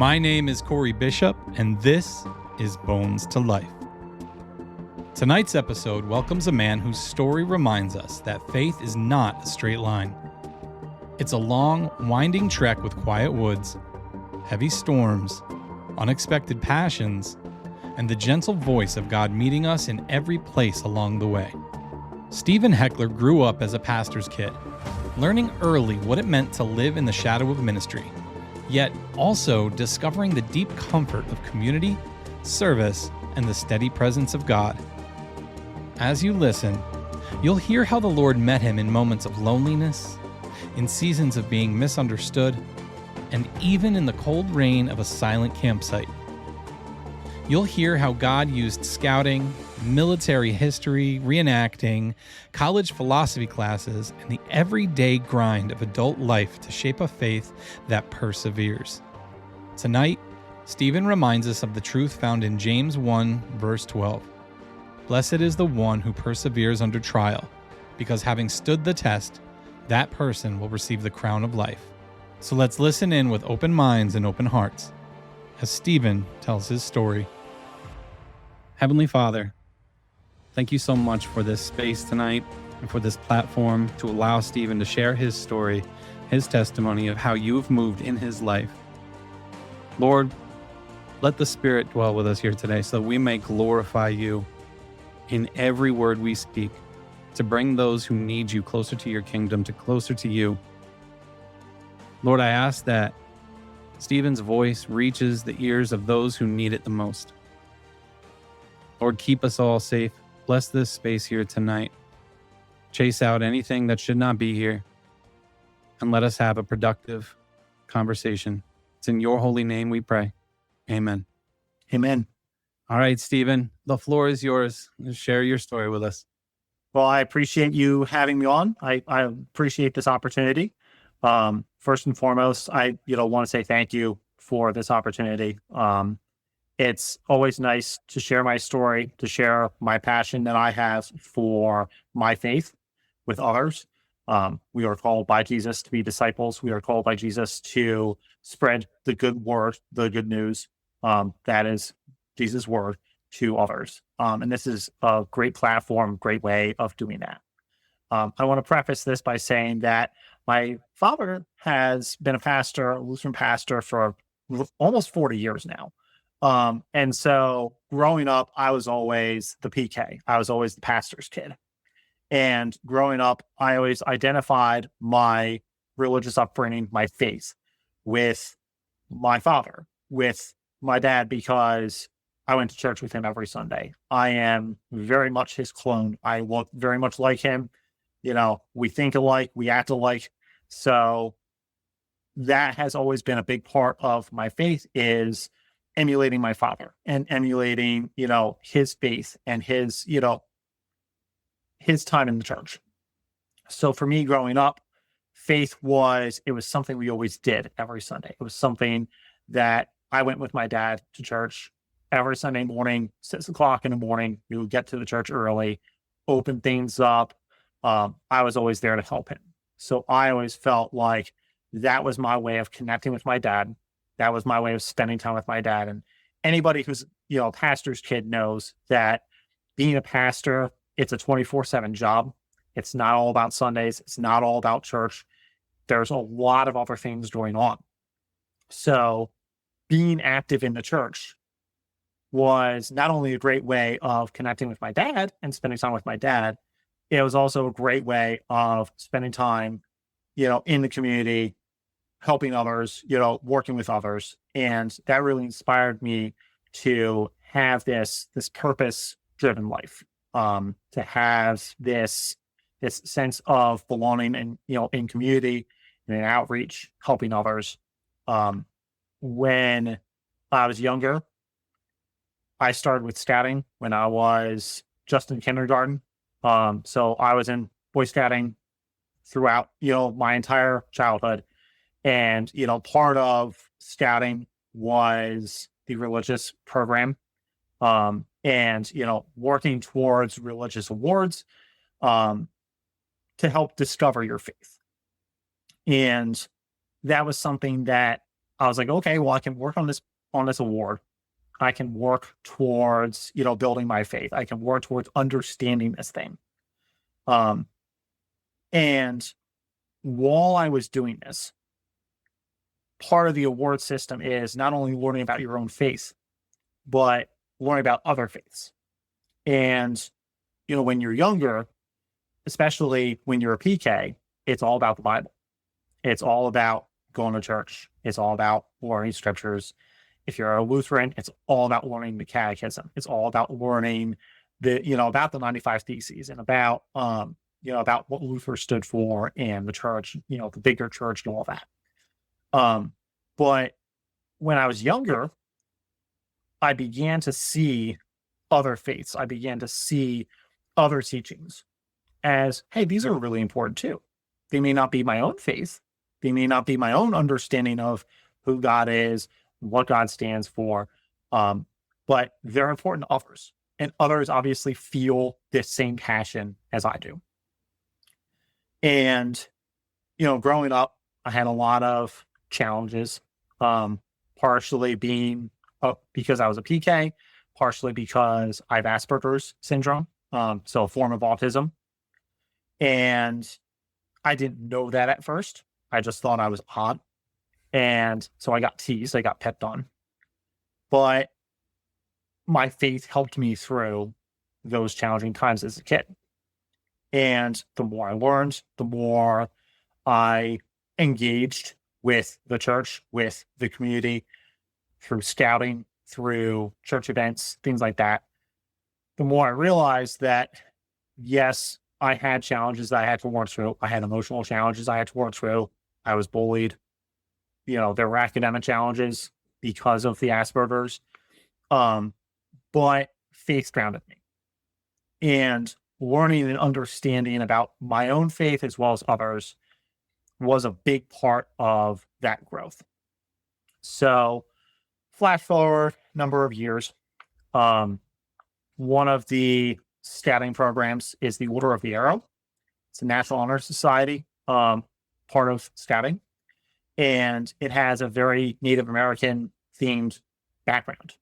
My name is Corey Bishop, and this is Bones to Life. Tonight's episode welcomes a man whose story reminds us that faith is not a straight line. It's a long, winding trek with quiet woods, heavy storms, unexpected passions, and the gentle voice of God meeting us in every place along the way. Stephen Heckler grew up as a pastor's kid, learning early what it meant to live in the shadow of ministry, yet also discovering the deep comfort of community, service, and the steady presence of God. As you listen, you'll hear how the Lord met him in moments of loneliness, in seasons of being misunderstood, and even in the cold rain of a silent campsite. You'll hear how God used scouting, military history, reenacting, college philosophy classes, and the everyday grind of adult life to shape a faith that perseveres. Tonight, Stephen reminds us of the truth found in James 1, verse 12. Blessed is the one who perseveres under trial, because having stood the test, that person will receive the crown of life. So let's listen in with open minds and open hearts as Stephen tells his story. Heavenly Father, thank you so much for this space tonight and for this platform to allow Stephen to share his story, his testimony of how you have moved in his life. Lord, let the Spirit dwell with us here today so that we may glorify you in every word we speak, to bring those who need you closer to your kingdom, to closer to you. Lord, I ask that Stephen's voice reaches the ears of those who need it the most. Lord, keep us all safe. Bless this space here tonight. Chase out anything that should not be here, and let us have a productive conversation. It's in your holy name we pray. Amen. Amen. All right, Stephen, the floor is yours. Share your story with us. Well, I appreciate you having me on. I appreciate this opportunity. First and foremost, I want to say thank you for this opportunity. It's always nice to share my story, to share my passion that I have for my faith with others. We are called by Jesus to be disciples. We are called by Jesus to spread the good word, the good news, that is Jesus' word, to others. And this is a great platform, great way of doing that. I want to preface this by saying that my father has been a pastor, a Lutheran pastor, for almost 40 years now. And so growing up, I was always the PK. I was always the pastor's kid. And growing up, I always identified my religious upbringing, my faith, with my father, with my dad, because I went to church with him every Sunday. I am very much his clone. I look very much like him. We think alike, we act alike. So that has always been a big part of my faith, is emulating my father and emulating, his faith and his time in the church. So for me growing up, faith was something we always did every Sunday. It was something that I went with my dad to church every Sunday morning, 6 o'clock in the morning. We would get to the church early, open things up. I was always there to help him. So I always felt like that was my way of connecting with my dad. That was my way of spending time with my dad. And anybody who's, a pastor's kid knows that being a pastor, it's a 24/7 job. It's not all about Sundays. It's not all about church. There's a lot of other things going on. So being active in the church was not only a great way of connecting with my dad and spending time with my dad, it was also a great way of spending time, in the community, helping others, working with others. And that really inspired me to have this purpose-driven life, to have this sense of belonging and, in community and in outreach, helping others. When I was younger, I started with scouting when I was just in kindergarten. So I was in Boy Scouting throughout, my entire childhood. And, part of scouting was the religious program, and, working towards religious awards, to help discover your faith. And that was something that I was like, okay, well, I can work on this award. I can work towards, building my faith. I can work towards understanding this thing. And while I was doing this, part of the award system is not only learning about your own faith, but learning about other faiths. And, when you're younger, especially when you're a PK, it's all about the Bible. It's all about going to church. It's all about learning scriptures. If you're a Lutheran, it's all about learning the catechism. It's all about learning about the 95 Theses and about what Luther stood for and the church, the bigger church and all that. But when I was younger, I began to see other faiths. I began to see other teachings as, hey, these are really important too. They may not be my own faith. They may not be my own understanding of who God is, what God stands for, but they're important to others. And others obviously feel this same passion as I do. And, growing up, I had a lot of challenges, partially being because I was a PK, partially because I have Asperger's syndrome, so a form of autism. And I didn't know that at first. I just thought I was odd. And so I got teased, I got picked on. But my faith helped me through those challenging times as a kid. And the more I learned, the more I engaged with the church, with the community, through scouting, through church events, things like that, the more I realized that, yes, I had challenges that I had to work through. I had emotional challenges I had to work through. I was bullied. There were academic challenges because of the Asperger's. But faith grounded me. And learning and understanding about my own faith as well as others was a big part of that growth. So flash forward a number of years. One of the scouting programs is the Order of the Arrow. It's a National Honor Society part of scouting. And it has a very Native American themed background.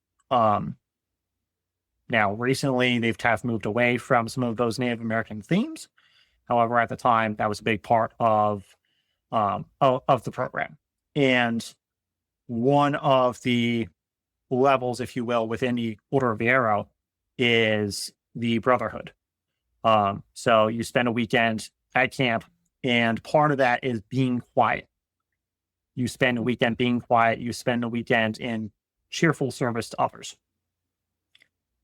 Now, recently, they've kind of moved away from some of those Native American themes. However, at the time, that was a big part of the program. And one of the levels, if you will, within the Order of the Arrow is the Brotherhood. So you spend a weekend at camp, and part of that is being quiet. You spend a weekend being quiet. You spend a weekend in cheerful service to others.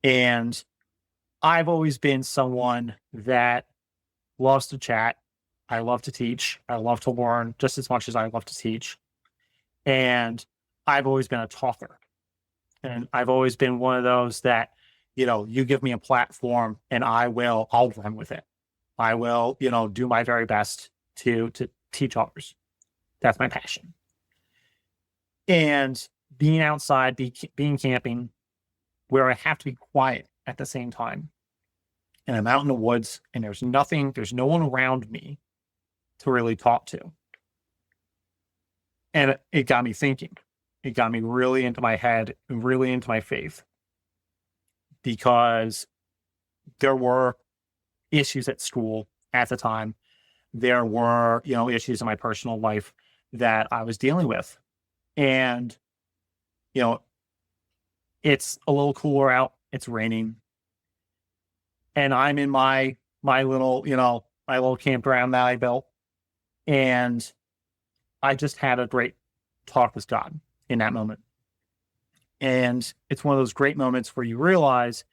And I've always been someone that loves to chat. I love to teach. I love to learn just as much as I love to teach. And I've always been a talker. And I've always been one of those that, you give me a platform and I'll run with it. I will, do my very best to teach others. That's my passion. And being outside, being camping, where I have to be quiet at the same time. And I'm out in the woods and there's no one around me to really talk to. And it got me thinking. It got me really into my head, really into my faith. Because there were issues at school at the time. There were, issues in my personal life that I was dealing with. And, it's a little cooler out. It's raining. And I'm in my little, my little campground that I built. And I just had a great talk with God in that moment. And it's one of those great moments where you realize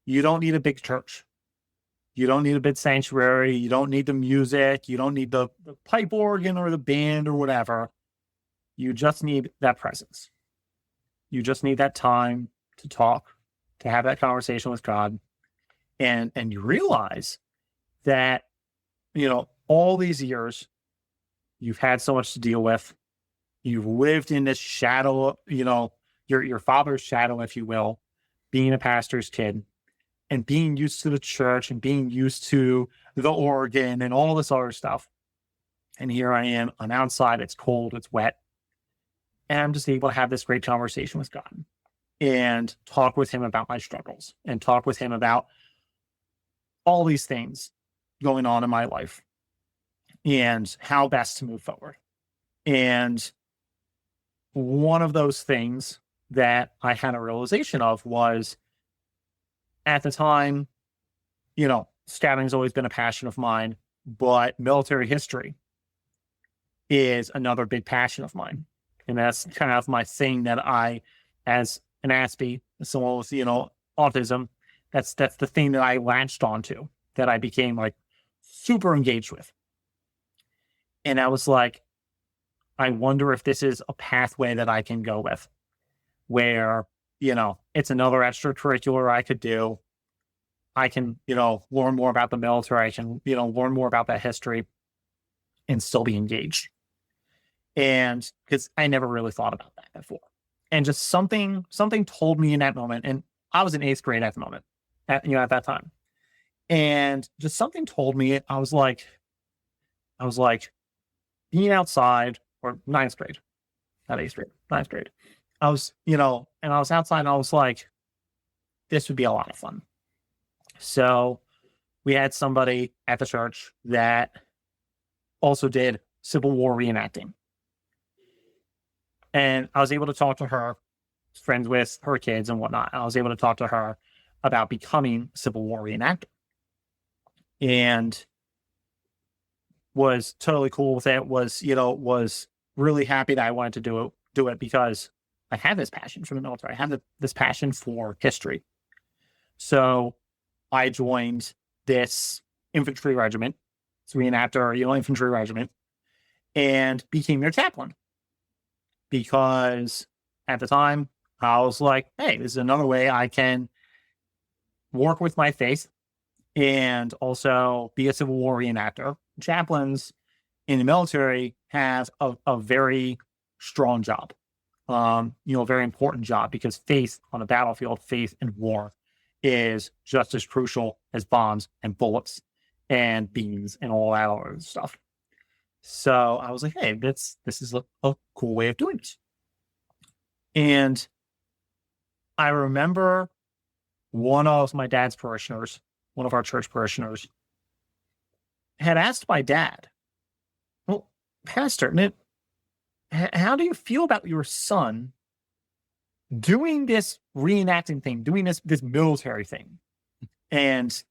you don't need a big church. You don't need a big sanctuary. You don't need the music. You don't need the pipe organ or the band or whatever. You just need that presence. You just need that time to talk, to have that conversation with God. And you realize that, all these years, you've had so much to deal with. You've lived in this shadow, your father's shadow, if you will, being a pastor's kid and being used to the church and being used to the organ and all this other stuff. And here I am, I'm outside, it's cold, it's wet. And I'm just able to have this great conversation with God and talk with him about my struggles and talk with him about all these things going on in my life and how best to move forward. And one of those things that I had a realization of was, at the time, scouting's always been a passion of mine, but military history is another big passion of mine. And that's kind of my thing that I, as an Aspie, someone with, autism, that's the thing that I latched onto, that I became like super engaged with. And I was like, I wonder if this is a pathway that I can go with, where, it's another extracurricular I could do. I can, learn more about the military. I can, learn more about that history and still be engaged. And because I never really thought about that before. And just something told me in that moment, and I was in 8th grade at the moment, at that time. And just something told me, I was like, being outside, or 9th grade, not 8th grade, 9th grade. I was, and I was outside and I was like, this would be a lot of fun. So we had somebody at the church that also did Civil War reenacting. And I was able to talk to her, friends with her kids and whatnot. I was able to talk to her about becoming Civil War reenactor. And was totally cool with it, was really happy that I wanted to do it because I have this passion for the military. I have this passion for history. So I joined this infantry regiment, it's reenactor, infantry regiment, and became their chaplain. Because at the time, I was like, hey, this is another way I can work with my faith and also be a Civil War reenactor. Chaplains in the military have a very strong job, a very important job, because faith on a battlefield, faith in war, is just as crucial as bombs and bullets and beams and all that other stuff. So I was like, hey, this is a cool way of doing this. And I remember one of my dad's parishioners, one of our church parishioners, had asked my dad, well, Pastor, how do you feel about your son doing this reenacting thing, doing this military thing? And,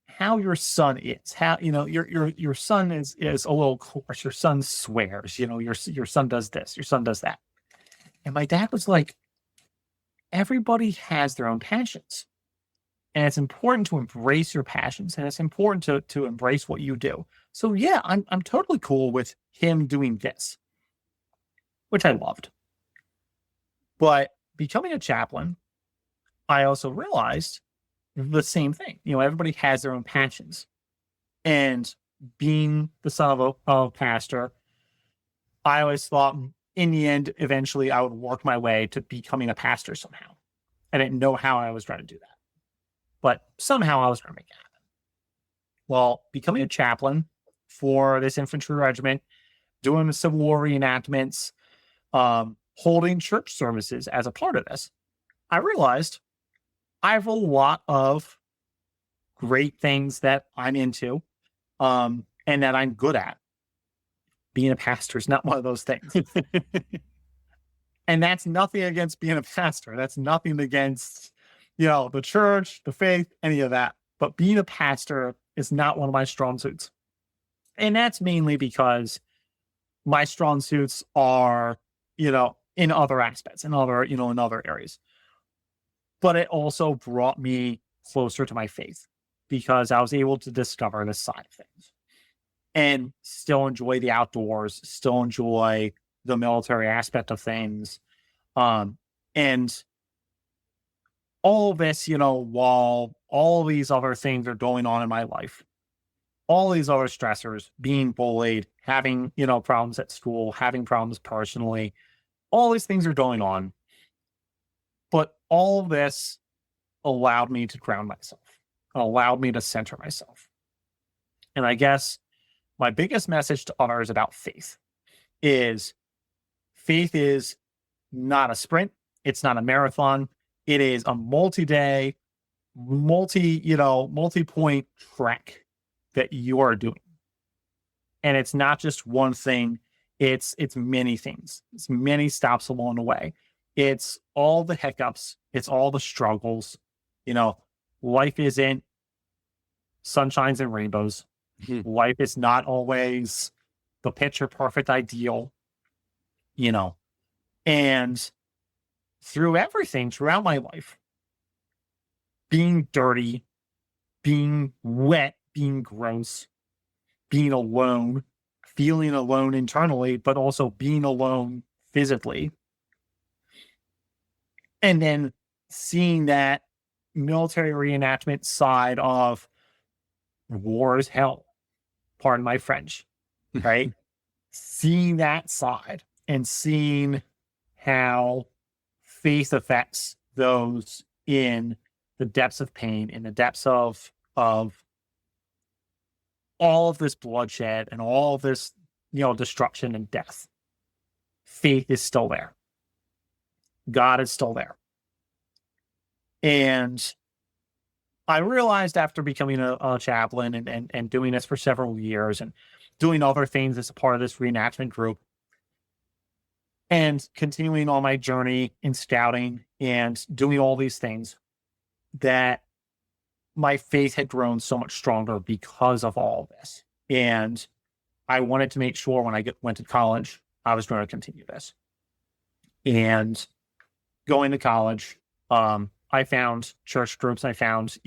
how your son is, how, your son is a little coarse. Your son swears, your son does this, your son does that. And my dad was like, everybody has their own passions. And it's important to embrace your passions, and it's important to embrace what you do. So yeah, I'm totally cool with him doing this, which I loved. But becoming a chaplain, I also realized the same thing. Everybody has their own passions. And being the son of a pastor, I always thought in the end, eventually I would work my way to becoming a pastor somehow. I didn't know how I was trying to do that, but somehow I was trying to make it happen. Well, becoming a chaplain for this infantry regiment, doing the Civil War reenactments, holding church services as a part of this, I realized I have a lot of great things that I'm into, and that I'm good at. Being a pastor is not one of those things. And that's nothing against being a pastor. That's nothing against, the church, the faith, any of that. But being a pastor is not one of my strong suits. And that's mainly because my strong suits are, in other aspects, in other areas. But it also brought me closer to my faith because I was able to discover this side of things and still enjoy the outdoors, still enjoy the military aspect of things. And all of this, while all these other things are going on in my life, all these other stressors, being bullied, having, problems at school, having problems personally, all these things are going on. But all of this allowed me to ground myself, allowed me to center myself. And I guess my biggest message to others about faith is faith is not a sprint. It's not a marathon. It is a multi-day, multi-point trek that you are doing. And it's not just one thing. It's many things. It's many stops along the way. It's all the hiccups. It's all the struggles. Life isn't sunshines and rainbows. Life is not always the picture perfect ideal, and through everything throughout my life, being dirty, being wet, being gross, being alone, feeling alone internally, but also being alone physically. And then seeing that military reenactment side of war is hell, pardon my French, right? Seeing that side and seeing how faith affects those in the depths of pain, in the depths of all of this bloodshed and all of this, destruction and death. Faith is still there. God is still there. And I realized after becoming a chaplain and doing this for several years and doing other things as a part of this reenactment group and continuing on my journey in scouting and doing all these things, that my faith had grown so much stronger because of all of this. And I wanted to make sure when I went to college, I was going to continue this. And going to college, I found church groups. I found,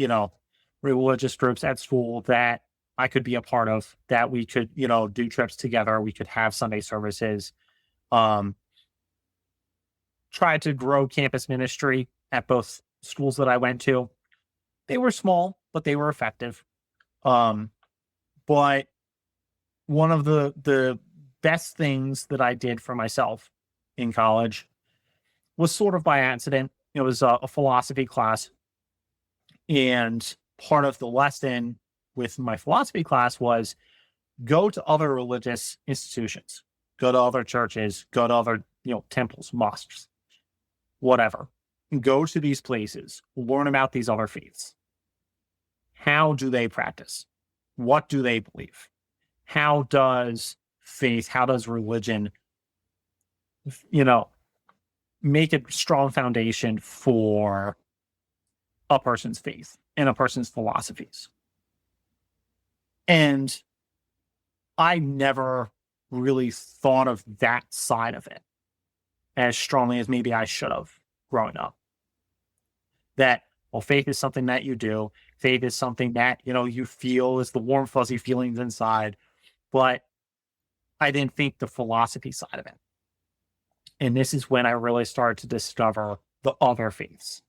religious groups at school that I could be a part of, that we could, do trips together. We could have Sunday services. Tried to grow campus ministry at both schools that I went to. They were small, but they were effective. But one of the best things that I did for myself in college was sort of by accident. It was a philosophy class. And part of the lesson with my philosophy class was go to other religious institutions, go to other churches, go to other, temples, mosques, whatever. Go to these places, learn about these other faiths. How do they practice? What do they believe? How does faith, how does religion, make a strong foundation for a person's faith and a person's philosophies? And I never really thought of that side of it as strongly as maybe I should have growing up. That, faith is something that you do. Faith is something that, you feel is the warm, fuzzy feelings inside. But I didn't think the philosophy side of it. And this is when I really started to discover the other faiths.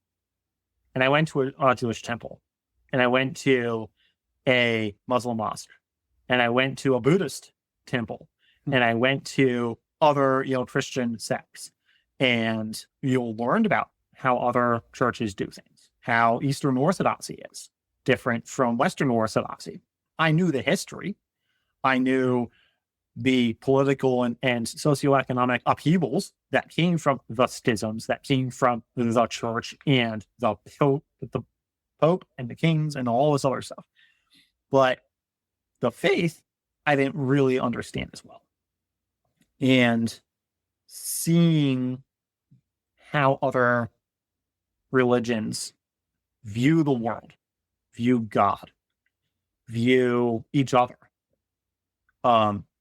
And I went to a Jewish temple, and I went to a Muslim mosque, and I went to a Buddhist temple, and I went to other, Christian sects, and learned about how other churches do things, how Eastern Orthodoxy is different from Western Orthodoxy. I knew the history. I knew the political and socioeconomic upheavals that came from the schisms, that came from the church and the Pope and the kings and all this other stuff. But the faith, I didn't really understand as well. And seeing how other religions view the world, view God, view each other,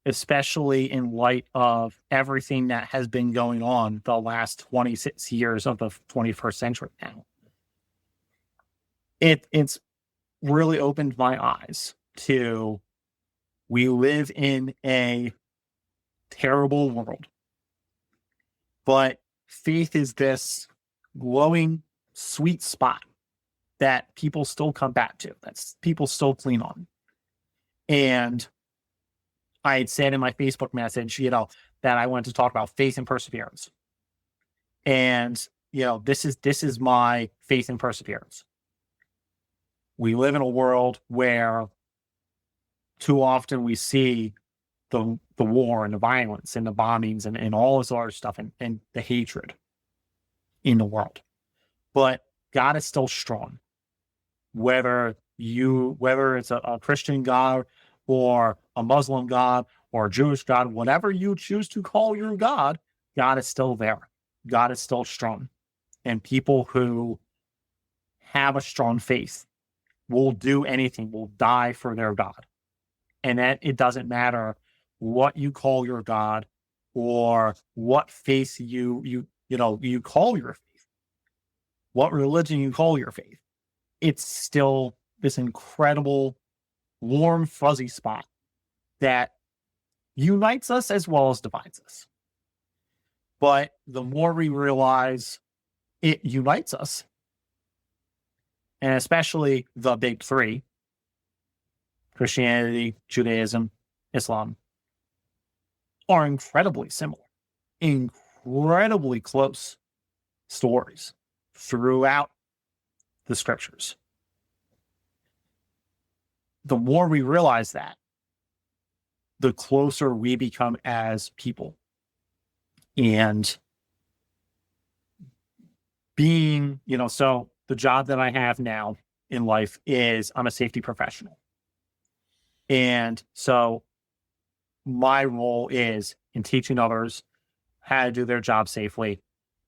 especially in light of everything that has been going on the last 26 years of the 21st century now. It's really opened my eyes to, we live in a terrible world, but faith is this glowing, sweet spot that people still come back to, that people still clean on. And I had said in my Facebook message, that I wanted to talk about faith and perseverance. And, this is my faith and perseverance. We live in a world where too often we see the war and the violence and the bombings and all this other stuff and the hatred in the world. But God is still strong. Whether it's a Christian God or a Muslim God or a Jewish God, whatever you choose to call your God, God is still there. God is still strong. And people who have a strong faith will do anything, will die for their God. And that it doesn't matter what you call your God or what faith you call your faith, what religion you call your faith. It's still this incredible, warm, fuzzy spot that unites us as well as divides us. But the more we realize it unites us, and especially the big three, Christianity, Judaism, Islam, are incredibly similar, incredibly close stories throughout the scriptures. The more we realize that, the closer we become as people. And being, so the job that I have now in life is I'm a safety professional. And so my role is in teaching others how to do their job safely,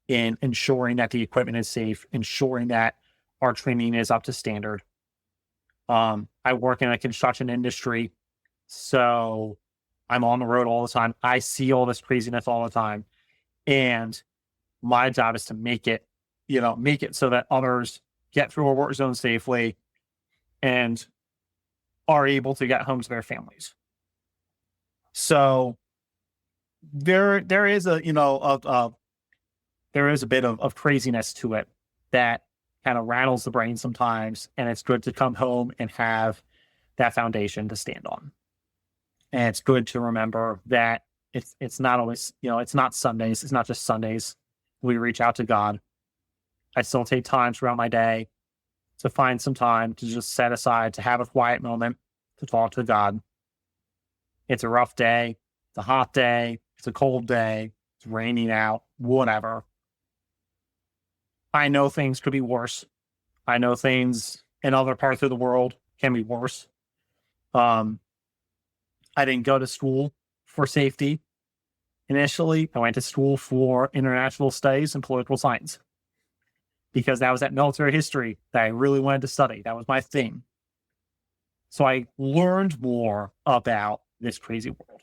in ensuring that the equipment is safe, ensuring that our training is up to standard. I work in a construction industry, so I'm on the road all the time. I see all this craziness all the time. And my job is to make it so that others get through a work zone safely and are able to get home to their families. So there is a bit of craziness to it that kind of rattles the brain sometimes, and it's good to come home and have that foundation to stand on. And it's good to remember that it's not always, it's not Sundays. It's not just Sundays. We reach out to God. I still take time throughout my day to find some time to just set aside, to have a quiet moment, to talk to God. It's a rough day. It's a hot day. It's a cold day. It's raining out, whatever. I know things could be worse. I know things in other parts of the world can be worse. I didn't go to school for safety. Initially, I went to school for international studies and political science because that was that military history that I really wanted to study. That was my thing. So I learned more about this crazy world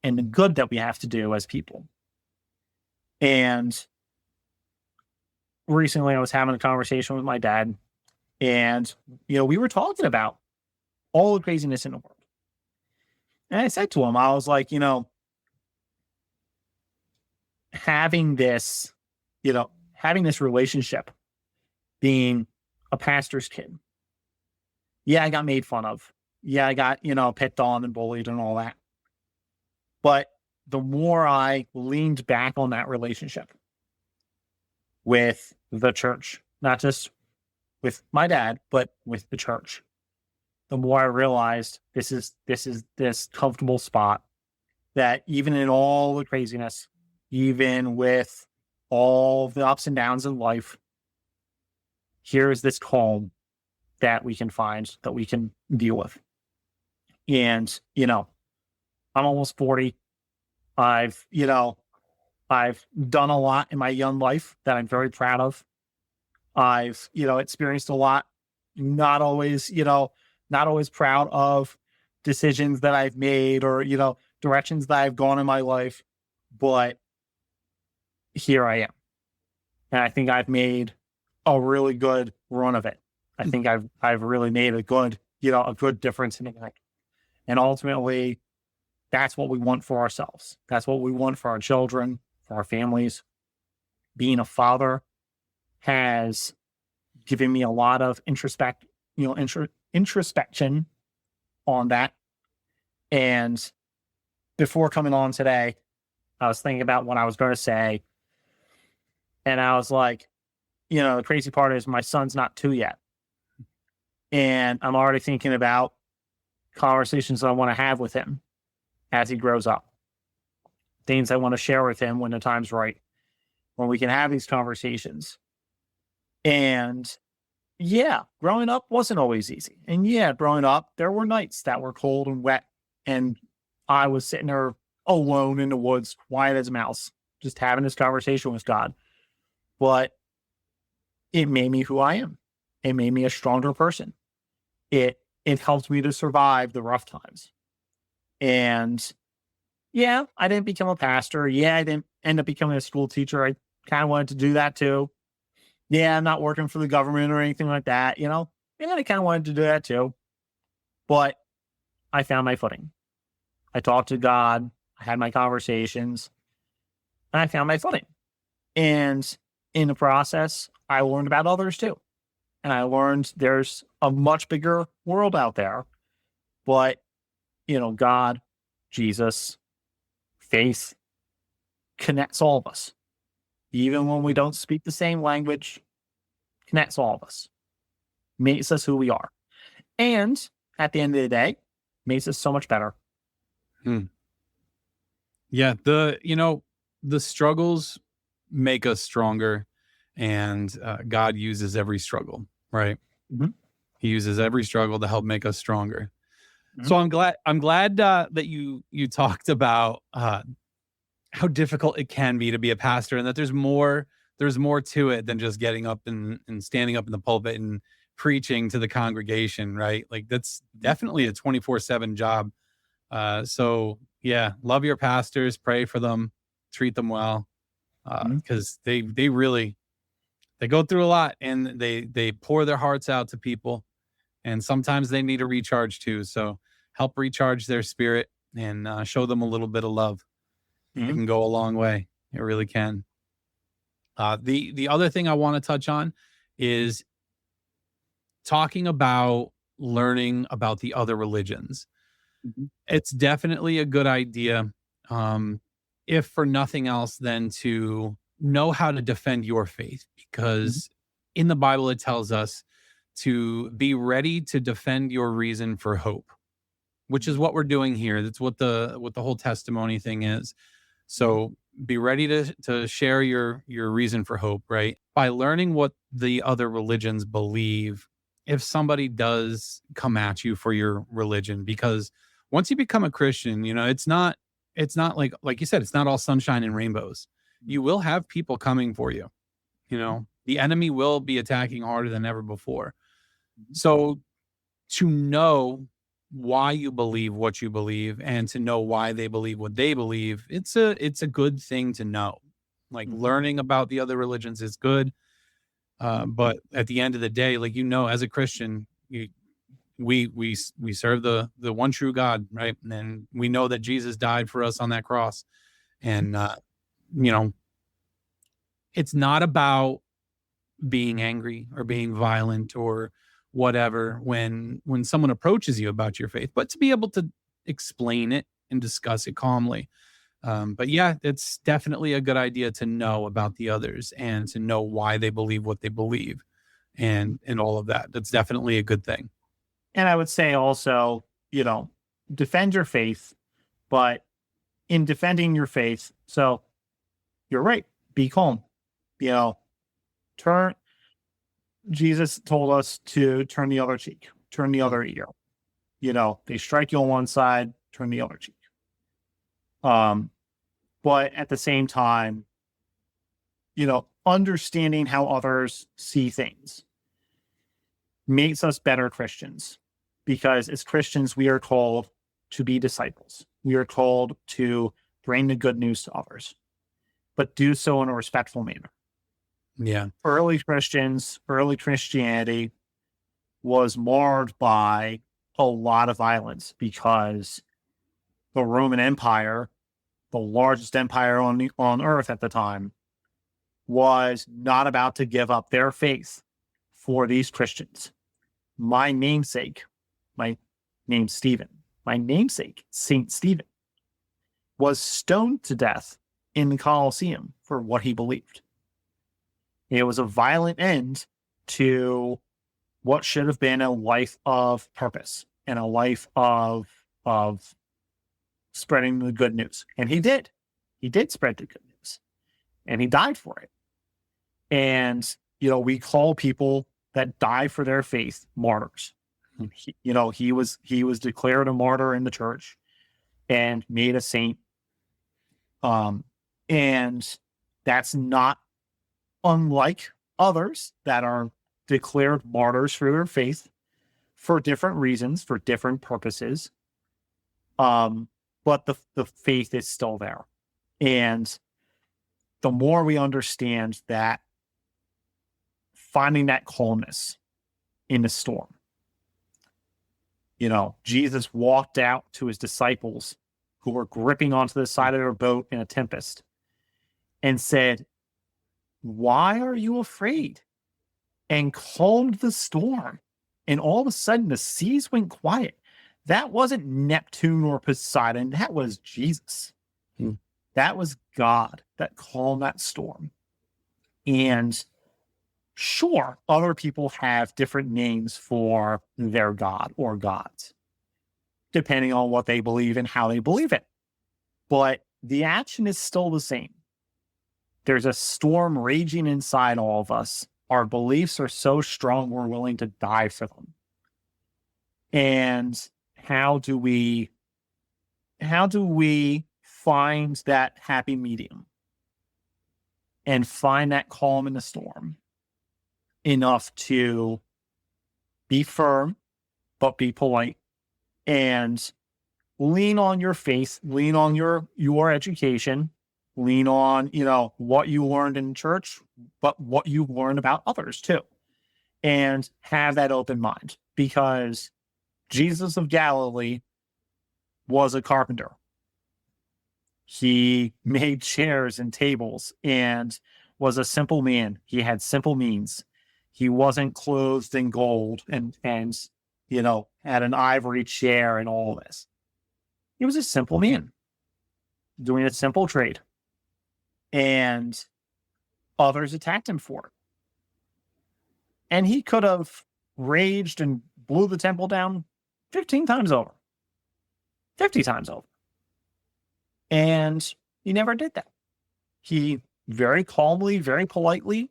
and the good that we have to do as people. And recently I was having a conversation with my dad, and, we were talking about all the craziness in the world. And I said to him, I was like, having this relationship, being a pastor's kid. Yeah, I got made fun of. Yeah, I got, picked on and bullied and all that. But the more I leaned back on that relationship with the church, not just with my dad, but with the church, the more I realized this is this comfortable spot that even in all the craziness, even with all the ups and downs in life, here is this calm that we can find, that we can deal with. And, I'm almost 40. I've done a lot in my young life that I'm very proud of. I've, experienced a lot, not always proud of decisions that I've made or, directions that I've gone in my life, but here I am. And I think I've made a really good run of it. I think I've really made a good difference in it. And ultimately, that's what we want for ourselves. That's what we want for our children, for our families. Being a father has given me a lot of introspection on that. And before coming on today, I was thinking about what I was going to say. And I was like, the crazy part is my son's not 2 yet. And I'm already thinking about conversations I want to have with him as he grows up. Things I want to share with him when the time's right, when we can have these conversations. And yeah, growing up wasn't always easy. And yeah, growing up, there were nights that were cold and wet. And I was sitting there alone in the woods, quiet as a mouse, just having this conversation with God. But it made me who I am. It made me a stronger person. It helped me to survive the rough times. And yeah, I didn't become a pastor. Yeah, I didn't end up becoming a school teacher. I kind of wanted to do that too. Yeah, I'm not working for the government or anything like that, you know? Yeah, I kind of wanted to do that too. But I found my footing. I talked to God. I had my conversations. And I found my footing. And in the process, I learned about others too. And I learned there's a much bigger world out there. But, you know, God, Jesus, faith connects all of us. Even when we don't speak the same language, connects all of us. Makes us who we are. And at the end of the day, makes us so much better. Yeah, the struggles make us stronger, and God uses every struggle, right? Mm-hmm. He uses every struggle to help make us stronger. Mm-hmm. So I'm glad that you talked about how difficult it can be to be a pastor, and that there's more to it than just getting up and standing up in the pulpit and preaching to the congregation, right? Like that's definitely a 24/7 job. So yeah, love your pastors, pray for them, treat them well, because they really go through a lot, and they pour their hearts out to people, and sometimes they need a recharge too. So help recharge their spirit and show them a little bit of love. It can go a long way. It really can. The other thing I want to touch on is talking about learning about the other religions. It's definitely a good idea, if for nothing else than to know how to defend your faith, because in the Bible it tells us to be ready to defend your reason for hope, which is what we're doing here. That's what the whole testimony thing is. So be ready to share your reason for hope, right? By learning what the other religions believe, if somebody does come at you for your religion, because once you become a Christian, you know, it's not like you said, it's not all sunshine and rainbows. You will have people coming for you. You know, the enemy will be attacking harder than ever before. So to know why you believe what you believe, and to know why they believe what they believe, it's a good thing to know. Like learning about the other religions is good. But at the end of the day, like, you know, as a Christian, we serve the one true God, right? And we know that Jesus died for us on that cross. And you know, it's not about being angry or being violent or whatever when someone approaches you about your faith, but to be able to explain it and discuss it calmly. But yeah, it's definitely a good idea to know about the others and to know why they believe what they believe, and all of that. That's definitely a good thing. And I would say also, you know, defend your faith, but in defending your faith, so you're right, be calm. You know, Jesus told us to turn the other cheek, turn the other ear. You know, they strike you on one side, turn the other cheek. But at the same time, you know, understanding how others see things makes us better Christians, because as Christians, we are called to be disciples. We are called to bring the good news to others, but do so in a respectful manner. Yeah. Early Christianity was marred by a lot of violence, because the Roman Empire, the largest empire on earth at the time, was not about to give up their faith for these Christians. My namesake, Saint Stephen, was stoned to death in the Colosseum for what he believed. It was a violent end to what should have been a life of purpose and a life of spreading the good news. And he did. He did spread the good news. And he died for it. And, we call people that die for their faith martyrs. He was declared a martyr in the church and made a saint. And that's not unlike others that are declared martyrs for their faith for different reasons, for different purposes. But the faith is still there. And the more we understand that, finding that calmness in the storm. Jesus walked out to his disciples who were gripping onto the side of their boat in a tempest and said, "Why are you afraid?" And calmed the storm. And all of a sudden, the seas went quiet. That wasn't Neptune or Poseidon. That was Jesus. That was God that calmed that storm. And sure, other people have different names for their God or gods, depending on what they believe and how they believe it. But the action is still the same. There's a storm raging inside all of us. Our beliefs are so strong, we're willing to die for them. And how do we find that happy medium and find that calm in the storm enough to be firm, but be polite, and lean on your faith, lean on your education, lean on, what you learned in church, but what you learned about others too, and have that open mind, because Jesus of Galilee was a carpenter. He made chairs and tables and was a simple man. He had simple means. He wasn't clothed in gold and had an ivory chair and all this. He was a simple man doing a simple trade. And others attacked him for it. And he could have raged and blew the temple down 15 times over. 50 times over. And he never did that. He very calmly, very politely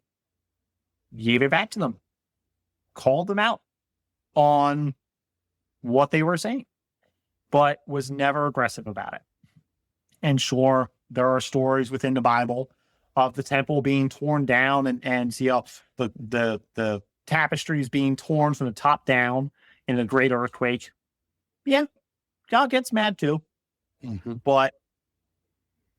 gave it back to them. Called them out on what they were saying. But was never aggressive about it. And sure, there are stories within the Bible of the temple being torn down and the tapestries being torn from the top down in a great earthquake. Yeah, God gets mad too. But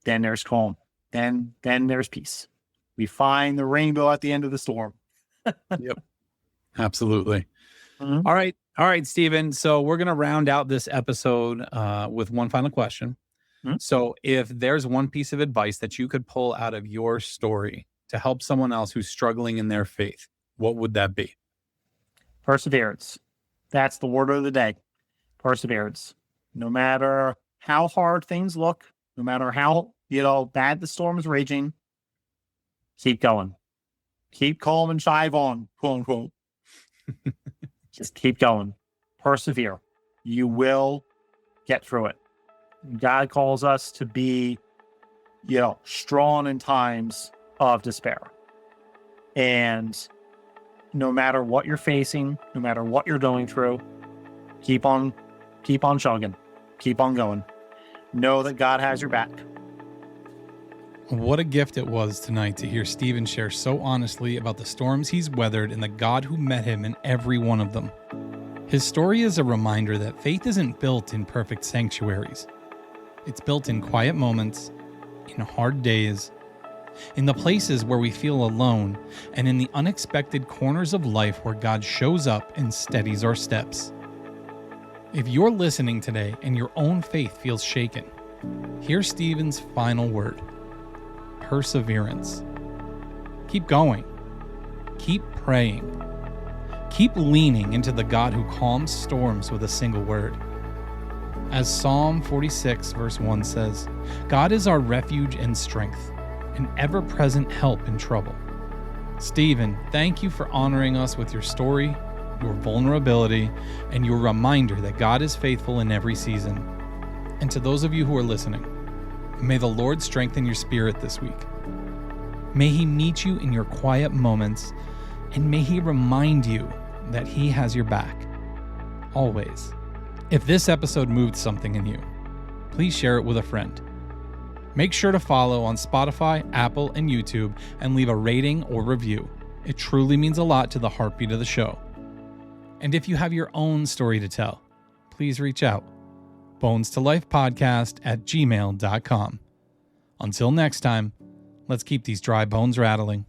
then there's calm. Then there's peace. We find the rainbow at the end of the storm. Yep. Absolutely. All right, Stephen. So we're going to round out this episode with one final question. So if there's one piece of advice that you could pull out of your story to help someone else who's struggling in their faith, what would that be? Perseverance. That's the word of the day. Perseverance. No matter how hard things look, no matter how, bad the storm is raging, keep going. Keep calm and chive on, quote unquote. Just keep going. Persevere. You will get through it. God calls us to be, strong in times of despair. And no matter what you're facing, no matter what you're going through, keep on chugging. Keep on going. Know that God has your back. What a gift it was tonight to hear Stephen share so honestly about the storms he's weathered and the God who met him in every one of them. His story is a reminder that faith isn't built in perfect sanctuaries. It's built in quiet moments, in hard days, in the places where we feel alone, and in the unexpected corners of life where God shows up and steadies our steps. If you're listening today and your own faith feels shaken, here's Stephen's final word: perseverance. Keep going. Keep praying. Keep leaning into the God who calms storms with a single word. As Psalm 46 verse 1 says, God is our refuge and strength, an ever-present help in trouble. Stephen, thank you for honoring us with your story, your vulnerability, and your reminder that God is faithful in every season. And to those of you who are listening, may the Lord strengthen your spirit this week. May He meet you in your quiet moments, and may He remind you that He has your back, always. If this episode moved something in you, please share it with a friend. Make sure to follow on Spotify, Apple, and YouTube, and leave a rating or review. It truly means a lot to the heartbeat of the show. And if you have your own story to tell, please reach out. bonestolifepodcast@gmail.com. Until next time, let's keep these dry bones rattling.